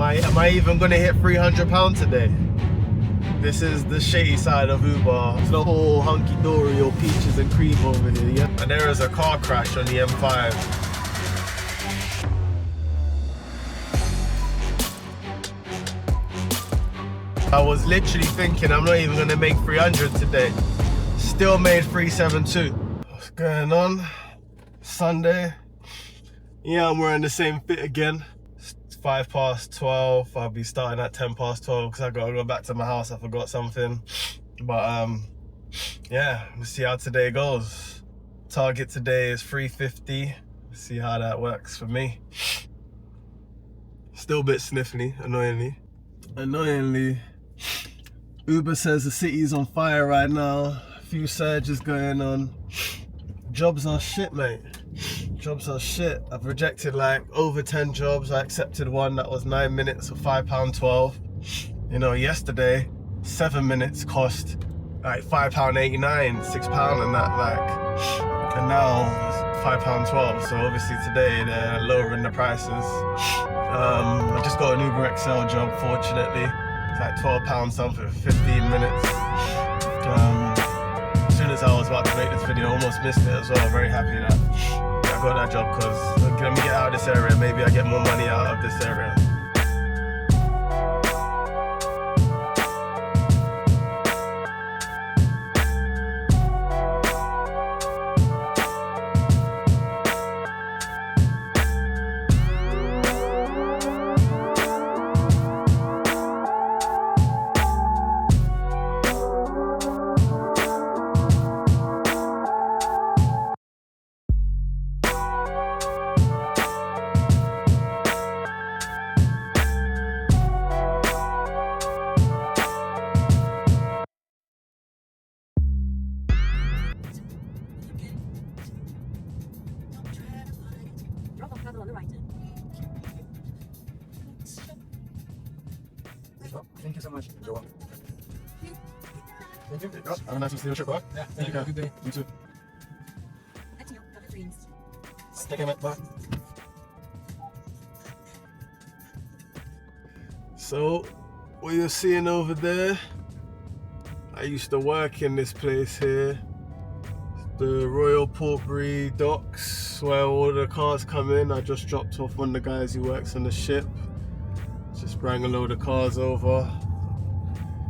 Am I even gonna hit £300 today? This is the shady side of Uber. It's not all hunky-dory or peaches and cream over here, yeah? And there is a car crash on the M5. I was literally thinking I'm not even gonna make 300 today. Still made 372. What's going on? Sunday. Yeah, I'm wearing the same fit again. It's 12:05. I'll be starting at 12:10 because I gotta go back to my house. I forgot something. But yeah, let's see how today goes. Target today is 350. Let's see how that works for me. Still a bit sniffly, annoyingly. Uber says the city's on fire right now. A few surges going on. Jobs are shit, mate. Jobs are shit. I've rejected like over 10 jobs. I accepted one that was 9 minutes for £5.12. You know, yesterday, 7 minutes cost like £5.89, £6 and that, like, and now it's £5.12. So obviously today they're lowering the prices. I just got an Uber XL job, fortunately. It's like £12 something for 15 minutes. As soon as I was about to make this video, I almost missed it as well. Very happy that I got that job because let me get out of this area. Maybe I get more money out of this area. On the right. Thank you so much. You're welcome. Thank you. Have a nice day. Trip, bye. Yeah, thank you. Have a good day. You too. Take care, mate. Bye. So, what you're seeing over there, I used to work in this place here. The Royal Portbury Docks, where all the cars come in. I just dropped off one of the guys who works on the ship. Just bring a load of cars over.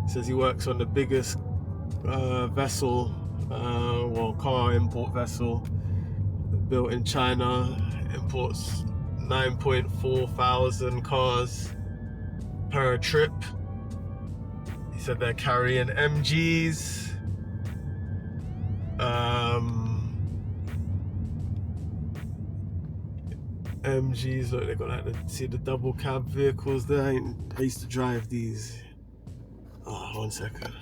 Says he works on the biggest vessel, car import vessel built in China. Imports 9.4 thousand cars per trip. He said they're carrying MGs. MGs, look, they got like see the double cab vehicles there. I used to drive these. Oh, 1 second.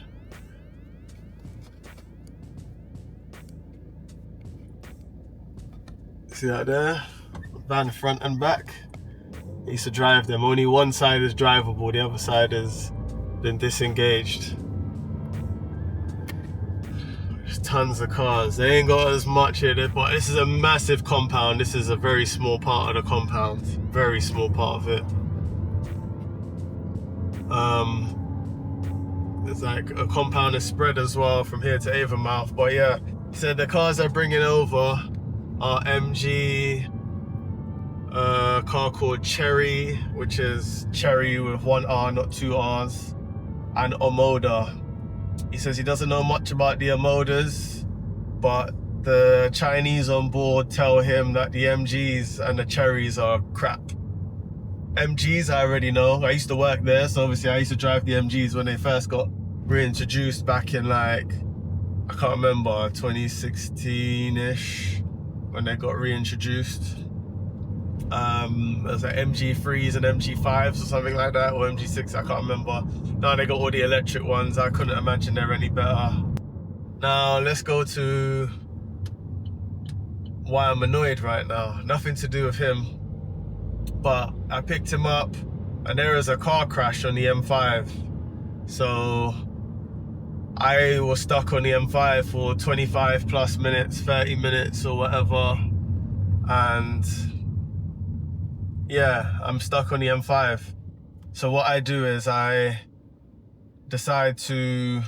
See that there? Van front and back. I used to drive them. Only one side is drivable, the other side has been disengaged. Tons of cars. They ain't got as much here, but this is a massive compound. This is a very small part of the compound. Very small part of it. There's like a compound is spread as well from here to Avonmouth. But yeah, he said the cars they're bringing over are MG, a car called Cherry, which is Cherry with one R, not two R's, and Omoda. He says he doesn't know much about the Omodas, but the Chinese on board tell him that the MGs and the Cherries are crap. MGs I already know. I used to work there, so obviously I used to drive the MGs when they first got reintroduced back in like, I can't remember, 2016-ish, when they got reintroduced. It was like MG3s and MG5s or something like that, or MG6, I can't remember. Now they got all the electric ones. I couldn't imagine they're any better. Now let's go to why I'm annoyed right now. Nothing to do with him, but I picked him up and there is a car crash on the M5. So I was stuck on the M5 for 25 plus minutes, 30 minutes or whatever, and yeah, I'm stuck on the M5. So what I do is I decide to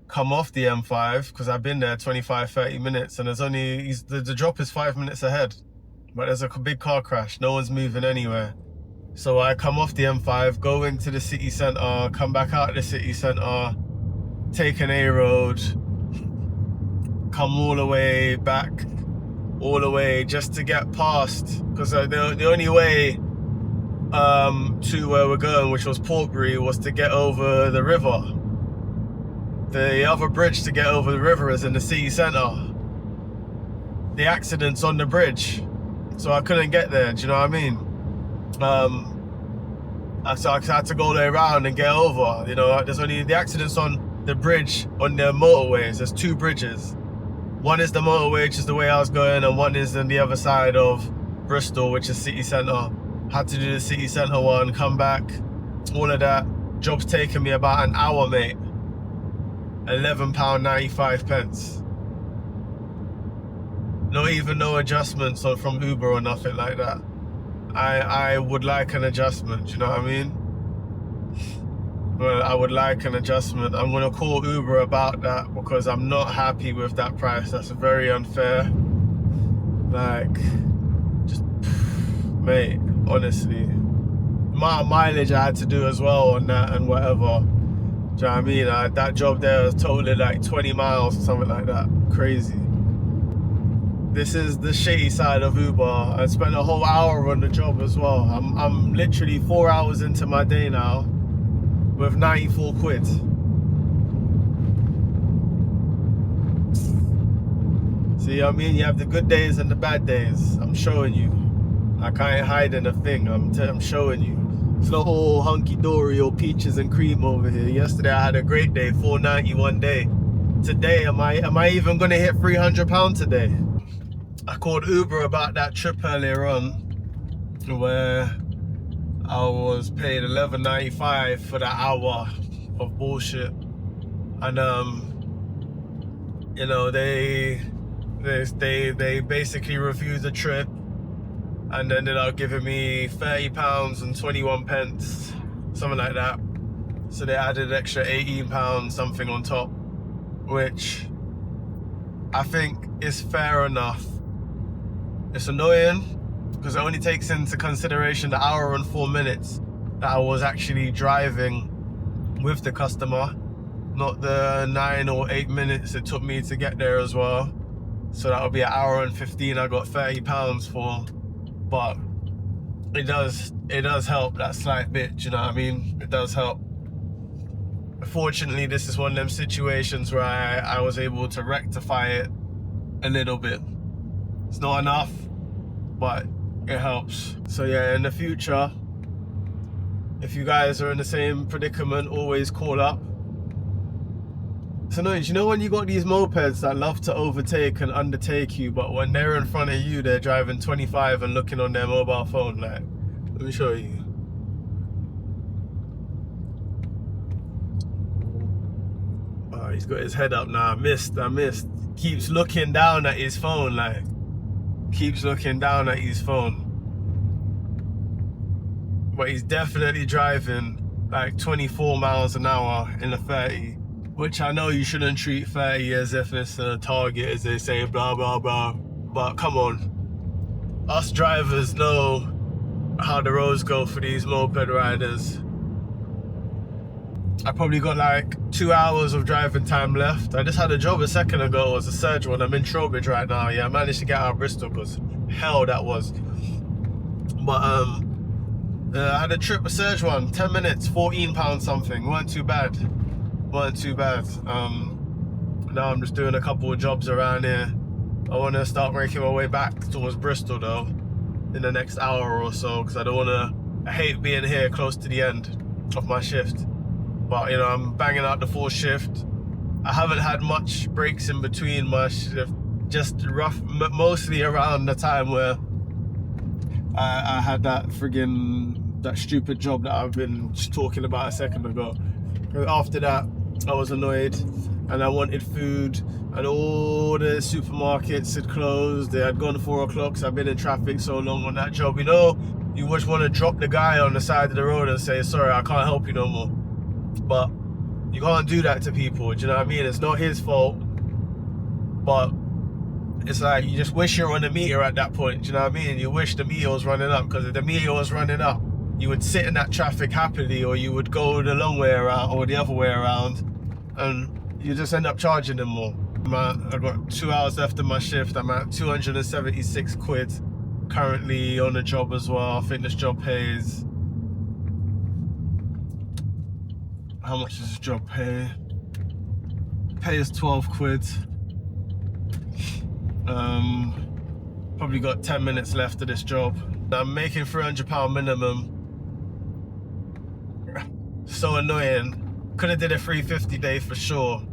come off the M5 because I've been there 25-30 minutes and there's only the drop is 5 minutes ahead, but there's a big car crash, no one's moving anywhere. So I come off the M5, go into the city centre, come back out of the city centre, take an A road, come all the way back, all the way just to get past, because the only way to where we're going, which was Portbury, was to get over the river. The other bridge to get over the river is in the city centre. The accident's on the bridge, so I couldn't get there, do you know what I mean? So I had to go there around and get over, you know. There's only the accidents on the bridge on the motorways. There's two bridges. One is the motorway, which is the way I was going, and one is on the other side of Bristol, which is city centre. Had to do the city centre one, come back, all of that. Job's taken me about an hour, mate. £11.95. Not even no adjustments from Uber or nothing like that. I would like an adjustment, you know what I mean? Well, I would like an adjustment. I'm gonna call Uber about that because I'm not happy with that price. That's very unfair. Like, just, mate, honestly. Mileage I had to do as well on that and whatever. Do you know what I mean? That job there was totally like 20 miles or something like that. Crazy. This is the shitty side of Uber. I spent a whole hour on the job as well. I'm literally 4 hours into my day now with 94 quid. See, I mean, you have the good days and the bad days. I'm showing you. Like, I ain't hiding a thing. I'm showing you. It's not all hunky-dory or peaches and cream over here. Yesterday I had a great day, 490 one day. Today, am I even gonna hit £300 today? I called Uber about that trip earlier on where I was paid $11.95 for that hour of bullshit, and you know, they basically reviewed the trip and ended up giving me £30 and 21 pence, something like that. So they added an extra £18 something on top, which I think is fair enough. It's annoying because it only takes into consideration the hour and 4 minutes that I was actually driving with the customer, not the 9 or 8 minutes it took me to get there as well. So that would be an hour and 15 I got £30 for. But it does help, that slight bit, you know what I mean? It does help. Fortunately, this is one of them situations where I was able to rectify it a little bit. It's not enough, but it helps. So yeah, in the future, if you guys are in the same predicament, always call up. It's annoying, you know when you got these mopeds that love to overtake and undertake you, but when they're in front of you, they're driving 25 and looking on their mobile phone. Like, let me show you. Oh, he's got his head up now. I missed. Keeps looking down at his phone, like. Keeps looking down at his phone. But he's definitely driving like 24 miles an hour in a 30, which I know you shouldn't treat 30 as if it's a target, as they say, blah, blah, blah. But come on. Us drivers know how the roads go for these moped riders. I probably got like 2 hours of driving time left. I just had a job a second ago. It was a surge one. I'm in Trowbridge right now. Yeah, I managed to get out of Bristol because hell that was. But I had a trip, a surge one, 10 minutes, £14 something. Weren't too bad. Now I'm just doing a couple of jobs around here. I want to start making my way back towards Bristol though in the next hour or so, because I hate being here close to the end of my shift. But you know, I'm banging out the full shift. I haven't had much breaks in between my shift, just mostly around the time where I had that stupid job that I've been just talking about a second ago. After that, I was annoyed and I wanted food, and all the supermarkets had closed. They had gone 4 o'clock, so I've been in traffic so long on that job. You know, you just want to drop the guy on the side of the road and say, sorry, I can't help you no more. But you can't do that to people, do you know what I mean? It's not his fault, but it's like you just wish you're on the meter at that point, do you know what I mean? You wish the meter was running up, because if the meter was running up, you would sit in that traffic happily, or you would go the long way around or the other way around, and you just end up charging them more. I've got 2 hours left of my shift. I'm at 276 quid currently on a job as well. I think this job pays, how much does this job pay? Pays 12 quid. Probably got 10 minutes left of this job. I'm making £300 minimum. So annoying. Could have did a 350 day for sure.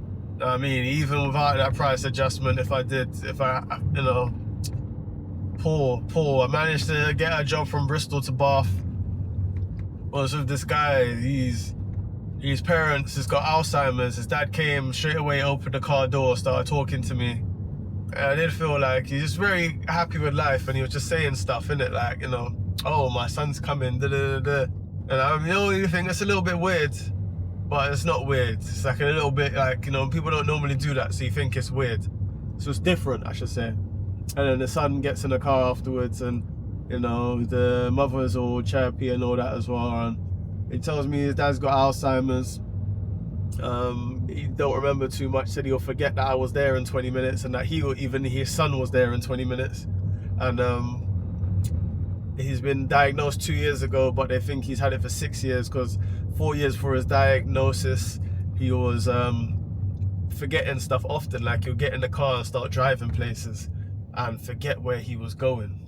I mean, even without that price adjustment, you know, poor. I managed to get a job from Bristol to Bath. Was with this guy. His parents has got Alzheimer's. His dad came straight away, opened the car door, started talking to me. And I did feel like he's just very happy with life, and he was just saying stuff, innit? Like, you know, oh, my son's coming, da da da. And I mean, you think it's a little bit weird, but it's not weird. It's like a little bit like, you know, people don't normally do that, so you think it's weird. So it's different, I should say. And then the son gets in the car afterwards, and, you know, the mother's all chirpy and all that as well. And he tells me his dad's got Alzheimer's. He don't remember too much. Said he'll forget that I was there in 20 minutes, and that his son was there in 20 minutes. And he's been diagnosed 2 years ago, but they think he's had it for 6 years, because 4 years for his diagnosis, he was forgetting stuff often. Like, he'll get in the car and start driving places and forget where he was going.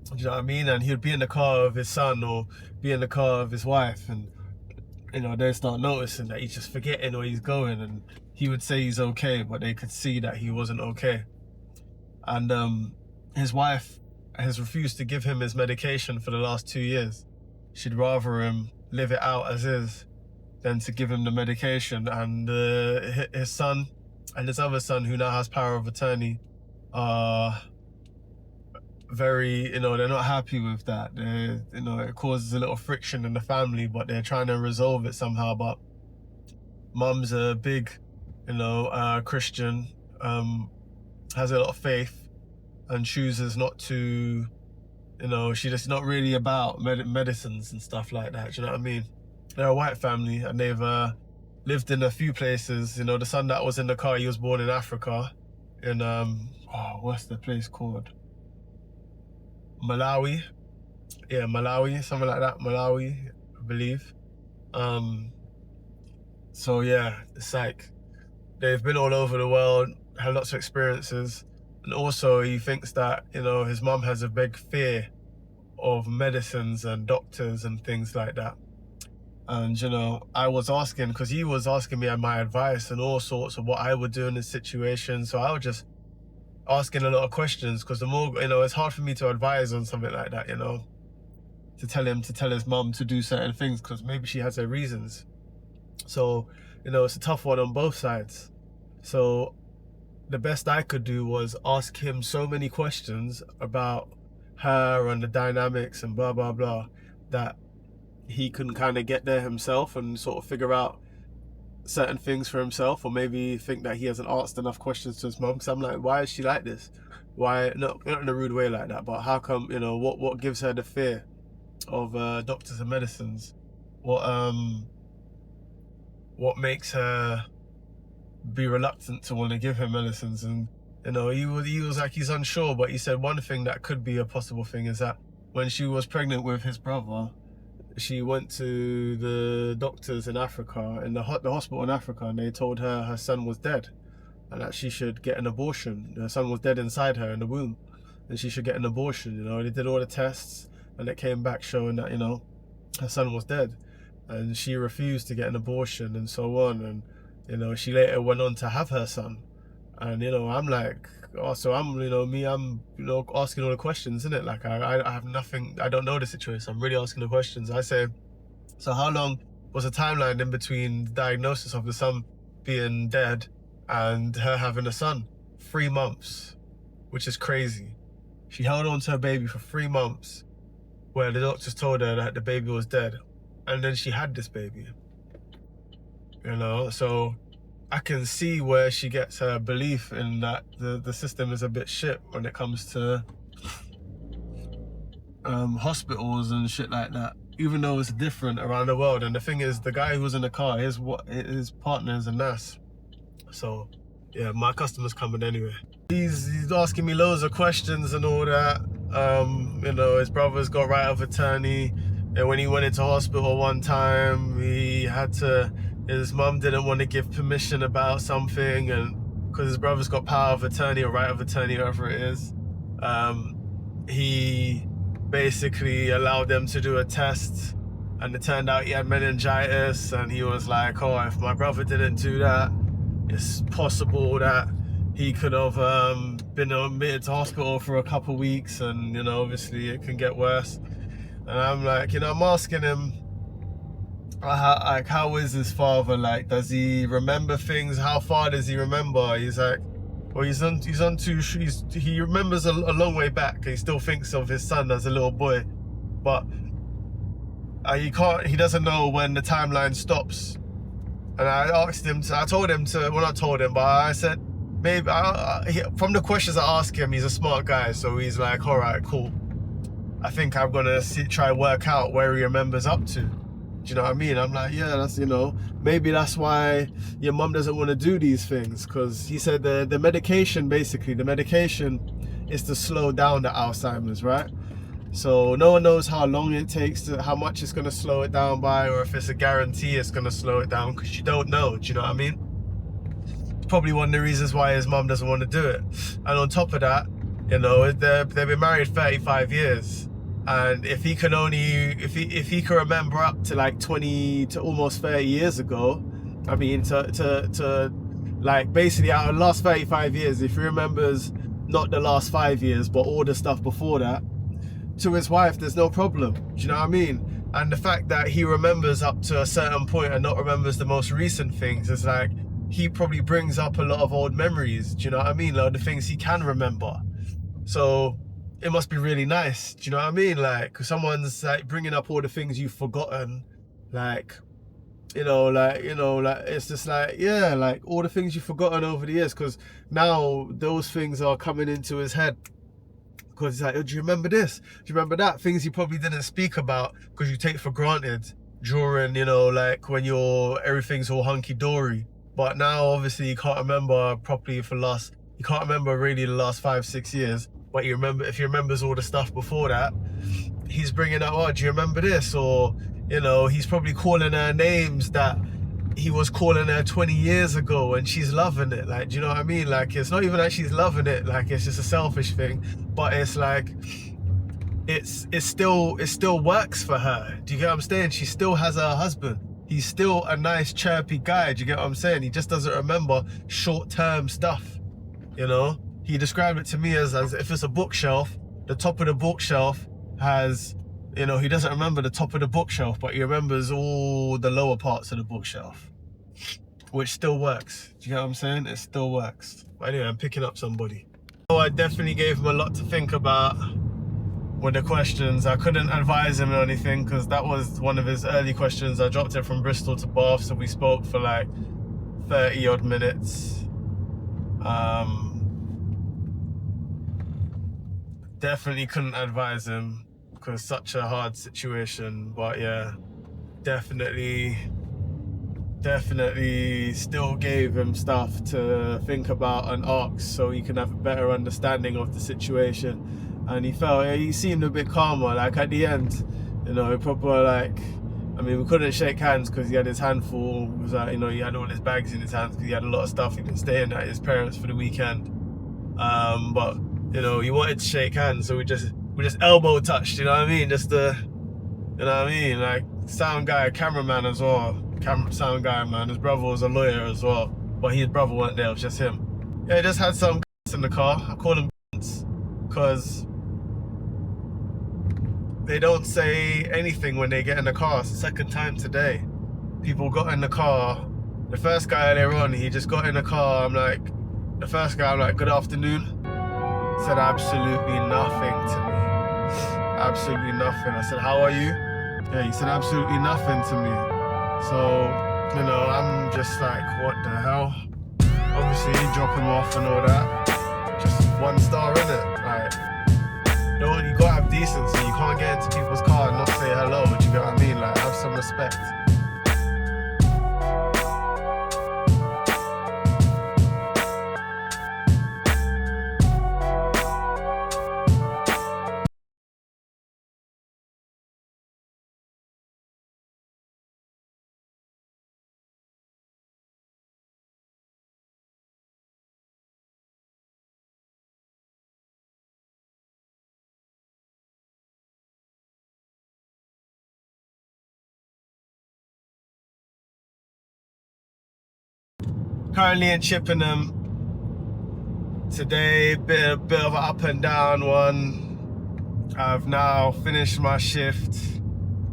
Do you know what I mean? And he'd be in the car of his son, or be in the car of his wife, and, you know, they start noticing that he's just forgetting where he's going, and he would say he's okay, but they could see that he wasn't okay. And his wife has refused to give him his medication for the last 2 years. She'd rather him live it out as is than to give him the medication. And his son and his other son, who now has power of attorney, are very, you know, they're not happy with that. You know, it causes a little friction in the family, but they're trying to resolve it somehow. But mum's a big, you know, Christian, has a lot of faith, and chooses not to, you know, she's just not really about medicines and stuff like that. Do you know what I mean? They're a white family, and they've lived in a few places. You know, the son that was in the car, he was born in Africa, in what's the place called? Malawi. Yeah, Malawi, something like that. Malawi, I believe. So yeah, it's like they've been all over the world, had lots of experiences. And also he thinks that, you know, his mum has a big fear of medicines and doctors and things like that. And, you know, I was asking, because he was asking me my advice and all sorts of what I would do in this situation. So I was just asking a lot of questions, because the more, you know, it's hard for me to advise on something like that, you know, to tell his mum to do certain things, because maybe she has her reasons. So, you know, it's a tough one on both sides. So the best I could do was ask him so many questions about her and the dynamics and blah blah blah, that he can kind of get there himself and sort of figure out certain things for himself, or maybe think that he hasn't asked enough questions to his mum. Because I'm like, why is she like this? Why, not in a rude way like that, but how come, you know, what gives her the fear of doctors and medicines? What makes her be reluctant to want to give him medicines? And, you know, he was like, he's unsure, but he said one thing that could be a possible thing is that when she was pregnant with his brother, she went to the doctors in Africa, in the hospital in Africa, and they told her her son was dead, and that she should get an abortion. Her son was dead inside her in the womb, and she should get an abortion. You know, they did all the tests, and it came back showing that, you know, her son was dead, and she refused to get an abortion and so on. And, you know, she later went on to have her son. And, you know, I'm like, also, I'm, you know, I'm, you know, asking all the questions, isn't it? Like, I have nothing, I don't know the situation. I'm really asking the questions. I say, so how long was the timeline in between the diagnosis of the son being dead and her having a son? 3 months, which is crazy. She held on to her baby for 3 months, where the doctors told her that the baby was dead, and then she had this baby. You know, so I can see where she gets her belief in that the system is a bit shit when it comes to hospitals and shit like that, even though it's different around the world. And the thing is, the guy who was in the car, his partner is a nurse. So yeah, my customer's coming anyway. He's asking me loads of questions and all that. You know, his brother's got right of attorney, and when he went into hospital one time, his mum didn't want to give permission about something, and because his brother's got power of attorney or right of attorney, whatever it is, he basically allowed them to do a test, and it turned out he had meningitis, and he was like, oh, if my brother didn't do that, it's possible that he could have been admitted to hospital for a couple weeks, and you know, obviously it can get worse. And I'm like, you know, I'm asking him, how is his father? Like, does he remember things? How far does he remember? He's like, well, he remembers a long way back. He still thinks of his son as a little boy, but he doesn't know when the timeline stops. And I told him to, well, not told him, but I said, maybe, from the questions I asked him, he's a smart guy, so he's like, all right, cool. I think I'm gonna try work out where he remembers up to. Do you know what I mean? I'm like, yeah, that's, you know, maybe that's why your mum doesn't want to do these things, because he said the medication, basically, the medication is to slow down the Alzheimer's, right? So no one knows how long it takes, how much it's going to slow it down by, or if it's a guarantee it's going to slow it down, because you don't know. Do you know what I mean? It's probably one of the reasons why his mum doesn't want to do it. And on top of that, you know, they've been married 35 years. And if he can remember up to like 20 to almost 30 years ago, I mean, to like basically out of the last 35 years, if he remembers not the last 5 years, but all the stuff before that, to his wife, there's no problem. Do you know what I mean? And the fact that he remembers up to a certain point and not remembers the most recent things is like, he probably brings up a lot of old memories. Do you know what I mean? Like the things he can remember. So it must be really nice. Do you know what I mean? Like, someone's like bringing up all the things you've forgotten. Like, it's just like, yeah, like all the things you've forgotten over the years, because now those things are coming into his head. Because it's like, oh, do you remember this? Do you remember that? Things you probably didn't speak about because you take for granted during, you know, like when everything's all hunky-dory. But now, obviously, you can't remember properly you can't remember really the last 5-6 years. But if he remembers all the stuff before that, he's bringing up, oh, do you remember this? Or, you know, he's probably calling her names that he was calling her 20 years ago, and she's loving it. Like, do you know what I mean? Like, it's not even that she's loving it, like it's just a selfish thing, but it's like it still works for her. Do you get what I'm saying? She still has her husband. He's still a nice chirpy guy. Do you get what I'm saying? He just doesn't remember short-term stuff. You know, he described it to me as if it's a bookshelf, the top of the bookshelf has, you know, he doesn't remember the top of the bookshelf, but he remembers all the lower parts of the bookshelf, which still works. Do you get what I'm saying? It still works. But anyway, I'm picking up somebody. So I definitely gave him a lot to think about with the questions. I couldn't advise him or anything because that was one of his early questions. I dropped it from Bristol to Bath, so we spoke for like 30 odd minutes. Definitely couldn't advise him because such a hard situation, but yeah, definitely still gave him stuff to think about and ask so he can have a better understanding of the situation. And he seemed a bit calmer, like at the end, you know, proper like, I mean, we couldn't shake hands because he had his hand full. It was like, you know, he had all his bags in his hands because he had a lot of stuff. He'd been staying at his parents for the weekend. But you know, he wanted to shake hands, so we just elbow touched, you know what I mean? Just you know what I mean? Like, sound guy, cameraman as well. Sound guy, man. His brother was a lawyer as well, but his brother weren't there, it was just him. Yeah, he just had some in the car. I call them because they don't say anything when they get in the car. It's the second time today. People got in the car. The first guy earlier on, he just got in the car. I'm like, good afternoon. Said absolutely nothing to me. absolutely nothing. I said, how are you? Yeah, he said absolutely nothing to me. So, you know, I'm just like, what the hell? Obviously, drop him off and all that. Just 1 star, innit? Like, you gotta have decency. You can't get into people's car and not say hello. Do you get what I mean? Like, have some respect. Currently in Chippenham. Today, bit of an up and down one. I've now finished my shift.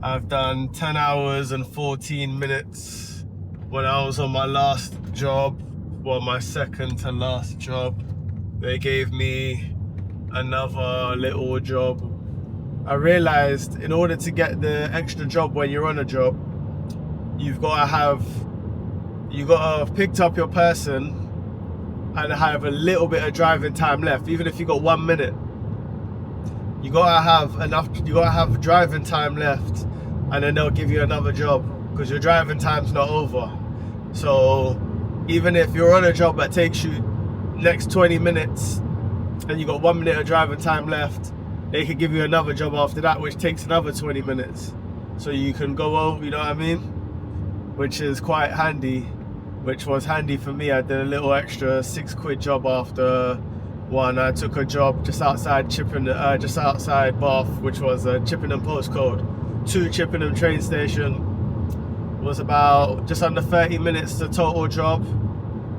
I've done 10 hours and 14 minutes when I was on my last job, well, my second to last job. They gave me another little job. I realized in order to get the extra job when you're on a job, you gotta have picked up your person and have a little bit of driving time left. Even if you got 1 minute, you gotta have driving time left, and then they'll give you another job because your driving time's not over. So even if you're on a job that takes you next 20 minutes and you got 1 minute of driving time left, they could give you another job after that which takes another 20 minutes, so you can go over, you know what I mean, which is quite handy. Which was handy for me. I did a little extra £6 job after one. I took a job just outside Chippenham, just outside Bath, which was a Chippenham postcode to Chippenham train station. It was about just under 30 minutes the total job,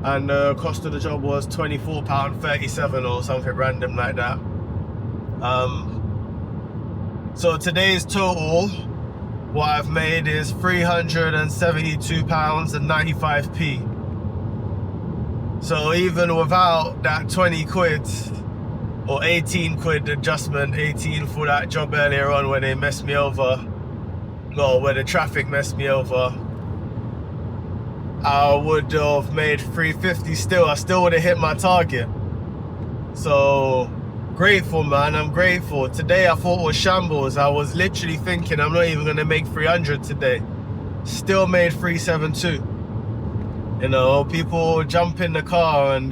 and the cost of the job was £24.37 or something random like that. So today's total, what I've made is £372.95p. So even without that 20 quid or 18 quid adjustment, 18 for that job earlier on when they messed me over, or where the traffic messed me over, I would have made 350 still. I still would have hit my target. So grateful, man, I'm grateful. Today I thought it was shambles. I was literally thinking I'm not even gonna make 300 today. Still made 372. You know, people jump in the car and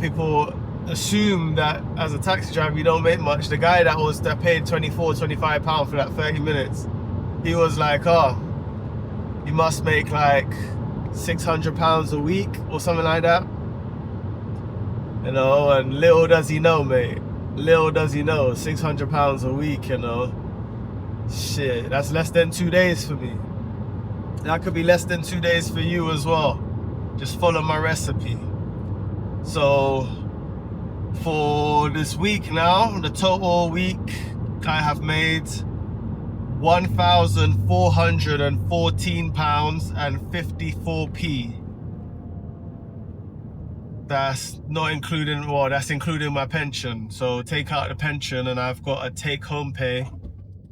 people assume that as a taxi driver you don't make much. The guy that paid £24-25 for that 30 minutes, he was like, oh, you must make like £600 a week or something like that. You know, and little does he know, mate. Little does he know, £600 a week, you know. Shit, that's less than 2 days for me. That could be less than 2 days for you as well. Just follow my recipe. So, for this week now, the total week, I have made £1,414.54p. That's not including, well, that's including my pension. So take out the pension and I've got a take-home pay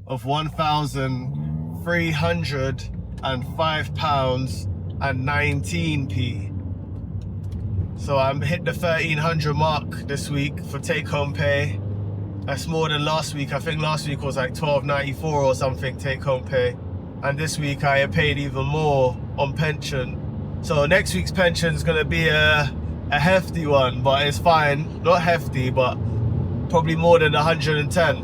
of £1,305.19p. So I'm hit the 1,300 mark this week for take-home pay. That's more than last week. I think last week was like £12.94 or something take-home pay. And this week I paid even more on pension. So next week's pension is gonna be a hefty one, but it's fine. Not hefty, but probably more than 110,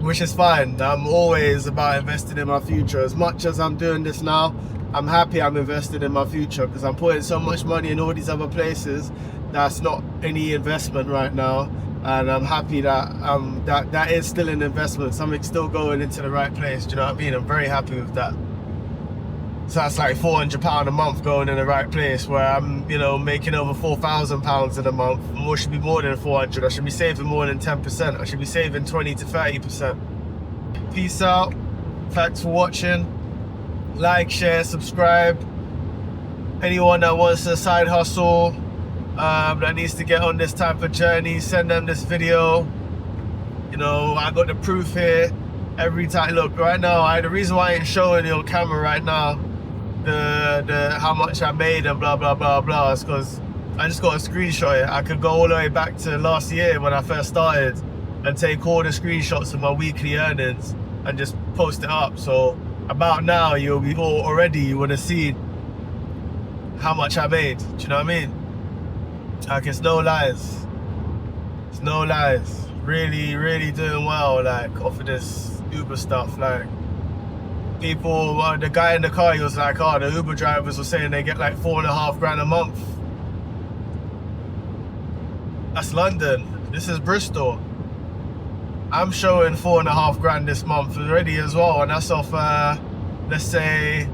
which is fine. I'm always about investing in my future. As much as I'm doing this now, I'm happy I'm invested in my future because I'm putting so much money in all these other places that's not any investment right now, and I'm happy that that is still an investment. Something's still going into the right place. Do you know what I mean? I'm very happy with that. So that's like £400 a month going in the right place, where I'm, you know, making over £4,000 in a month. More should be more than 400. I should be saving more than 10%. I should be saving 20 to 30%. Peace out. Thanks for watching. Like, share, subscribe. Anyone that wants a side hustle, that needs to get on this type of journey, send them this video. You know, I got the proof here. Every time, look, right now, the reason why I ain't showing you on camera right now the how much I made and blah blah blah blah is because I just got a screenshot it. I could go all the way back to last year when I first started and take all the screenshots of my weekly earnings and just post it up. So about now, you'll be already, you would have seen how much I made. Do you know what I mean? Like, it's no lies. It's no lies. Really, really doing well, like, off of this Uber stuff. Like, people, the guy in the car, he was like, oh, the Uber drivers were saying they get like $4.5 grand a month. That's London. This is Bristol. I'm showing $4.5 grand this month already as well, and that's off, let's say,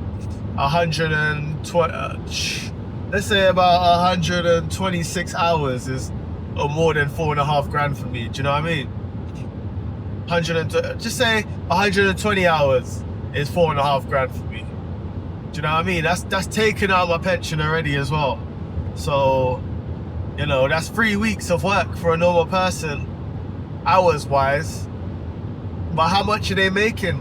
120. Let's say about 126 hours is or more than $4.5 grand for me. Do you know what I mean? Just say 120 hours is $4.5 grand for me. Do you know what I mean? That's taken out my pension already as well. So, you know, that's 3 weeks of work for a normal person, hours wise. But how much are they making?